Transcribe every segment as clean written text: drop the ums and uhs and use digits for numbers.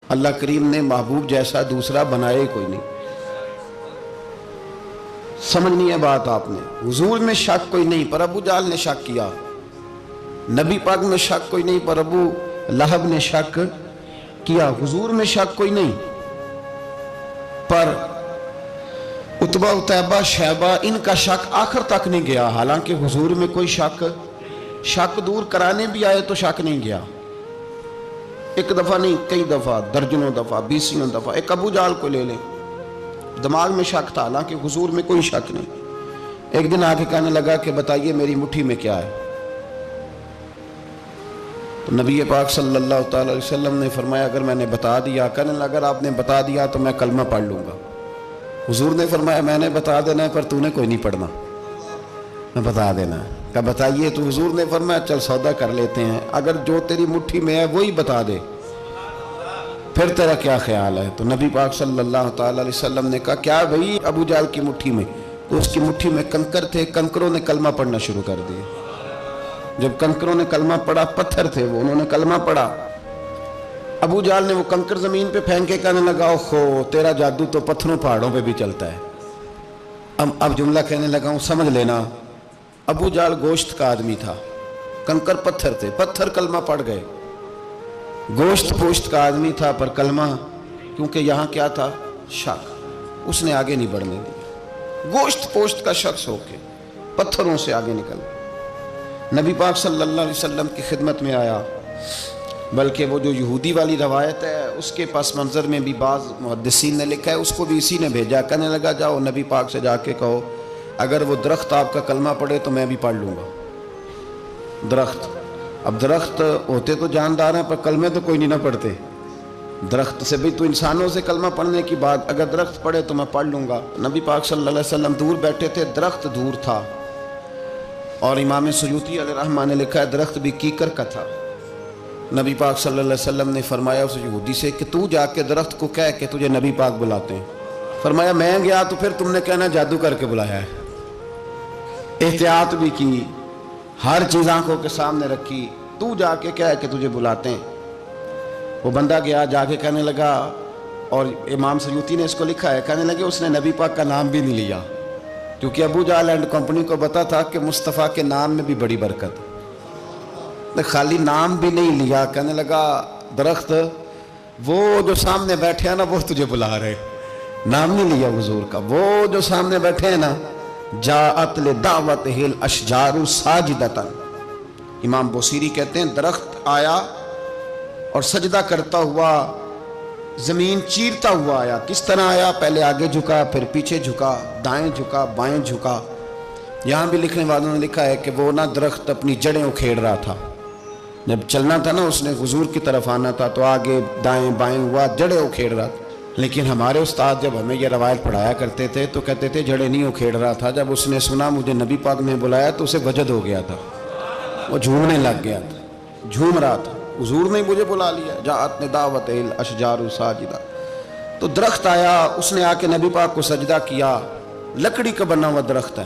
اللہ کریم نے محبوب جیسا دوسرا بنایا کوئی نہیں. سمجھنی ہے بات آپ نے. حضور میں شک کوئی نہیں پر ابو جہل نے شک کیا. نبی پاک میں شک کوئی نہیں پر ابو لہب نے شک کیا. حضور میں شک کوئی نہیں پر عتبہ عتیبہ شیبہ ان کا شک آخر تک نہیں گیا. حالانکہ حضور میں کوئی شک دور کرانے بھی آئے تو شک نہیں گیا. ایک دفعہ نہیں کئی دفعہ, درجنوں دفعہ, بیسیوں دفعہ. ایک ابو جہل کو لے لیں, دماغ میں شک تھا حالانکہ حضور میں کوئی شک نہیں. ایک دن آگے کہنے لگا کہ بتائیے میری مٹھی میں کیا ہے. تو نبی پاک صلی اللہ تعالی علیہ وسلم نے فرمایا اگر میں نے بتا دیا, کہنے لگا اگر آپ نے بتا دیا تو میں کلمہ پڑھ لوں گا. حضور نے فرمایا میں نے بتا دینا ہے پر تو نے کوئی نہیں پڑھنا, میں بتا دینا ہے. کہا بتائیے. تو حضور نے فرمایا چل سودا کر لیتے ہیں, اگر جو تیری مٹھی میں ہے وہی بتا دے پھر تیرا کیا خیال ہے. تو نبی پاک صلی اللہ تعالی علیہ وسلم نے کہا کیا بھئی ابو جہل کی مٹھی میں؟ تو اس کی مٹھی میں کنکر تھے, کنکروں نے کلمہ پڑھنا شروع کر دیا. جب کنکروں نے کلمہ پڑھا, پتھر تھے وہ, انہوں نے کلمہ پڑھا. ابو جہل نے وہ کنکر زمین پہ پھینک کے کہنے لگا اوہو تیرا جادو تو پتھروں پہاڑوں پہ بھی چلتا ہے. اب جملہ کہنے لگا ہوں سمجھ لینا. ابو جہل گوشت کا آدمی تھا, کنکر پتھر تھے, پتھر کلمہ پڑھ گئے. گوشت پوشت کا آدمی تھا پر کلمہ, کیونکہ یہاں کیا تھا شک, اس نے آگے نہیں بڑھنے دیا. گوشت پوشت کا شخص ہو کے پتھروں سے آگے نکل نبی پاک صلی اللہ علیہ وسلم کی خدمت میں آیا. بلکہ وہ جو یہودی والی روایت ہے اس کے پس منظر میں بھی بعض محدثین نے لکھا ہے, اس کو بھی اسی نے بھیجا. کہنے لگا جاؤ نبی پاک سے جا کے کہو اگر وہ درخت آپ کا کلمہ پڑھے تو میں بھی پڑھ لوں گا. درخت, اب درخت ہوتے تو جاندار ہیں پر کلمے تو کوئی نہیں نہ پڑھتے. درخت سے بھی تو انسانوں سے کلمہ پڑھنے کی بات, اگر درخت پڑھے تو میں پڑھ لوں گا. نبی پاک صلی اللہ علیہ وسلم دور بیٹھے تھے, درخت دور تھا. اور امام سیوطی علیہ رحمہ نے لکھا ہے درخت بھی کیکر کا تھا. نبی پاک صلی اللہ علیہ وسلم نے فرمایا اس یہودی سے کہ تو جا کے درخت کو کہہ کہ تجھے نبی پاک بلاتے ہیں. فرمایا میں گیا تو پھر تم نے کہنا جادو کر کے بلایا ہے. احتیاط بھی کی, ہر چیز آنکھوں کے سامنے رکھی, تو جا کے کہہ کہ تجھے بلاتے ہیں. وہ بندہ گیا, جا کے کہنے لگا, اور امام سیوطی نے اس کو لکھا ہے, کہنے لگے اس نے نبی پاک کا نام بھی نہیں لیا, کیونکہ ابو جہل اینڈ کمپنی کو پتا تھا کہ مصطفیٰ کے نام میں بھی بڑی برکت. خالی نام بھی نہیں لیا, کہنے لگا درخت وہ جو سامنے بیٹھے ہیں نا وہ تجھے بلا رہے. نام نہیں لیا حضور کا, وہ جو سامنے بیٹھے ہیں نا جاءت لدعوتہ الاشجار ساجدۃ. امام بوصیری کہتے ہیں درخت آیا اور سجدہ کرتا ہوا, زمین چیرتا ہوا آیا. کس طرح آیا؟ پہلے آگے جھکا, پھر پیچھے جھکا, دائیں جھکا, بائیں جھکا. یہاں بھی لکھنے والوں نے لکھا ہے کہ وہ نہ درخت اپنی جڑیں اکھیڑ رہا تھا. جب چلنا تھا نا اس نے حضور کی طرف آنا تھا تو آگے دائیں بائیں ہوا, جڑیں اکھیڑ رہا تھا. لیکن ہمارے استاد جب ہمیں یہ روایت پڑھایا کرتے تھے تو کہتے تھے جڑیں نہیں اکھیڑ رہا تھا. جب اس نے سنا مجھے نبی پاک نے بلایا تو اسے وجد ہو گیا تھا, وہ جھومنے لگ گیا تھا, جھوم رہا تھا. حضور نے مجھے بلا لیا, جاءت لدعوتہ الاشجار ساجدۃ. تو درخت آیا, اس نے آ کے نبی پاک کو سجدہ کیا. لکڑی کا بنا ہوا درخت ہے,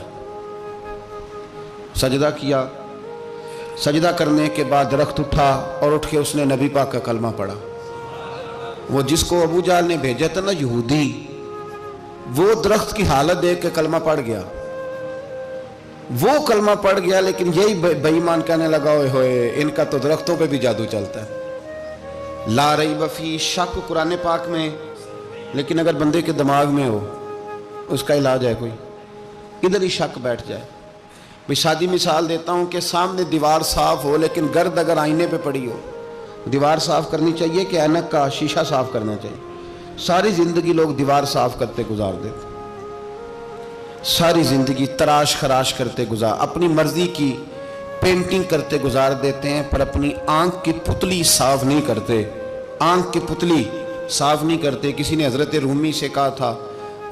سجدہ کیا. سجدہ کرنے کے بعد درخت اٹھا اور اٹھ کے اس نے نبی پاک کا کلمہ پڑھا. وہ جس کو ابو جہل نے بھیجا تھا نا یہودی, وہ درخت کی حالت دیکھ کے کلمہ پڑھ گیا. وہ کلمہ پڑھ گیا, لیکن یہی بے ایمان کہنے لگا اوئے ہوئے ان کا تو درختوں پہ بھی جادو چلتا ہے. لا ریب فی, شک قرآن پاک میں, لیکن اگر بندے کے دماغ میں ہو اس کا علاج ہے کوئی, ادھر ہی شک بیٹھ جائے. بھی سادی مثال دیتا ہوں کہ سامنے دیوار صاف ہو لیکن گرد اگر آئینے پہ پڑی ہو, دیوار صاف کرنی چاہیے کہ اینک کا شیشہ صاف کرنا چاہیے؟ ساری زندگی لوگ دیوار صاف کرتے گزار دیتے, ساری زندگی تراش خراش کرتے گزار, اپنی مرضی کی پینٹنگ کرتے گزار دیتے ہیں, پر اپنی آنکھ کی پتلی صاف نہیں کرتے. آنکھ کی پتلی صاف نہیں کرتے. کسی نے حضرت رومی سے کہا تھا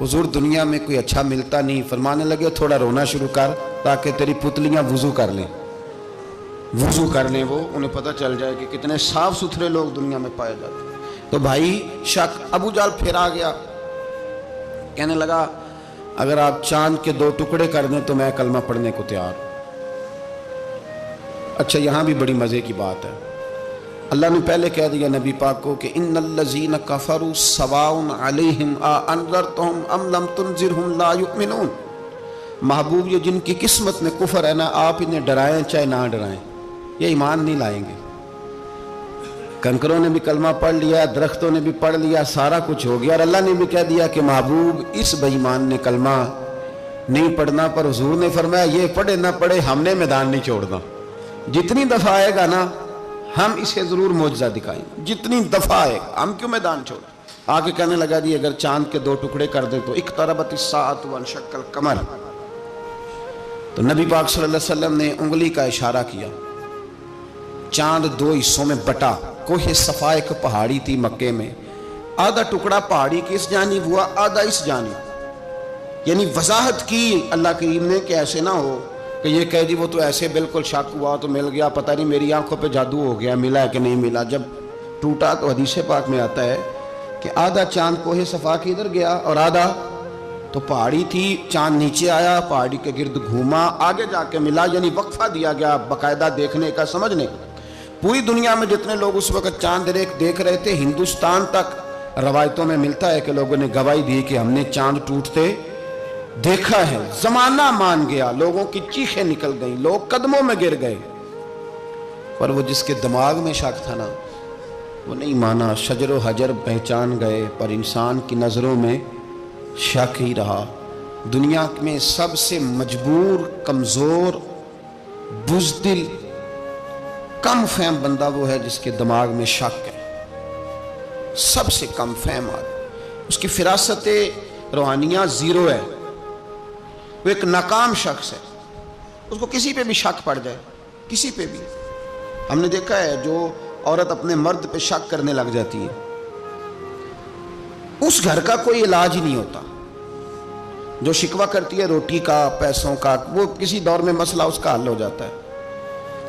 حضور دنیا میں کوئی اچھا ملتا نہیں. فرمانے لگے تھوڑا رونا شروع کر تاکہ تیری پتلیاں وضو کر لیں, وضو کر لیں. وہ انہیں پتہ چل جائے کہ کتنے صاف ستھرے لوگ دنیا میں پائے جاتے ہیں. تو بھائی شک. ابو جہل پھر آ گیا, کہنے لگا اگر آپ چاند کے 2 ٹکڑے کر دیں تو میں کلمہ پڑھنے کو تیار. اچھا یہاں بھی بڑی مزے کی بات ہے. اللہ نے پہلے کہہ دیا نبی پاک کو کہ ان الذین کفروا سواء علیہم انذرتہم ام لم تنذرہم لا یؤمنون، محبوب یہ جن کی قسمت میں کفر ہے نا، آپ انہیں ڈرائیں چاہے نہ ڈرائیں، یہ ایمان نہیں لائیں گے۔ کنکروں نے بھی کلمہ پڑھ لیا، درختوں نے بھی پڑھ لیا، سارا کچھ ہو گیا، اور اللہ نے بھی کہہ دیا کہ محبوب اس بے ایمان نے کلمہ نہیں پڑھنا، پر حضور نے فرمایا یہ پڑھے نہ پڑھے ہم نے میدان نہیں چھوڑنا، جتنی دفعہ آئے گا نا ہم اسے ضرور معجزہ دکھائیں گے، جتنی دفعہ آئے گا ہم کیوں میدان چھوڑیں۔ آگے کہنے لگا جی اگر چاند کے 2 ٹکڑے کر دیں تو اقتربت الساعۃ وانشق القمر، تو نبی پاک صلی اللہ علیہ وسلم نے انگلی کا اشارہ کیا، چاند 2 حصوں میں بٹا۔ کوہ صفا ایک پہاڑی تھی مکے میں، آدھا ٹکڑا پہاڑی کی اس جانب ہوا، آدھا اس جانب، یعنی وضاحت کی اللہ کریم نے کہ ایسے نہ ہو کہ یہ کہہ دی وہ تو ایسے بالکل شک ہوا تو مل گیا، پتہ نہیں میری آنکھوں پہ جادو ہو گیا، ملا ہے کہ نہیں ملا۔ جب ٹوٹا تو حدیث پاک میں آتا ہے کہ آدھا چاند کوہ صفا کی ادھر گیا اور آدھا تو پہاڑی تھی، چاند نیچے آیا، پہاڑی کے گرد گھوما، آگے جا کے ملا، یعنی وقفہ دیا گیا باقاعدہ دیکھنے کا، سمجھنے کا۔ پوری دنیا میں جتنے لوگ اس وقت چاند دیکھ رہے تھے، ہندوستان تک روایتوں میں ملتا ہے کہ لوگوں نے گواہی دی کہ ہم نے چاند ٹوٹتے دیکھا ہے۔ زمانہ مان گیا، لوگوں کی چیخیں نکل گئیں، لوگ قدموں میں گر گئے، پر وہ جس کے دماغ میں شک تھا نا وہ نہیں مانا۔ شجر و حجر پہچان گئے پر انسان کی نظروں میں شک ہی رہا۔ دنیا میں سب سے مجبور، کمزور، بزدل، کم فہم بندہ وہ ہے جس کے دماغ میں شک ہے، سب سے کم فہم آدمی، اس کی فراست روحانیہ زیرو ہے، وہ ایک ناکام شخص ہے، اس کو کسی پہ بھی شک پڑ جائے، کسی پہ بھی۔ ہم نے دیکھا ہے جو عورت اپنے مرد پہ شک کرنے لگ جاتی ہے اس گھر کا کوئی علاج ہی نہیں ہوتا۔ جو شکوہ کرتی ہے روٹی کا، پیسوں کا، وہ کسی دور میں مسئلہ اس کا حل ہو جاتا ہے۔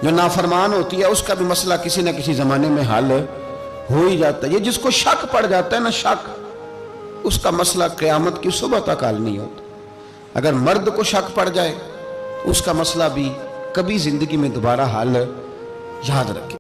جو نافرمان ہوتی ہے اس کا بھی مسئلہ کسی نہ کسی زمانے میں حل ہو ہی جاتا ہے۔ یہ جس کو شک پڑ جاتا ہے نا، شک، اس کا مسئلہ قیامت کی صبح تک حل نہیں ہوتا۔ اگر مرد کو شک پڑ جائے اس کا مسئلہ بھی کبھی زندگی میں دوبارہ حل، یاد رکھیں۔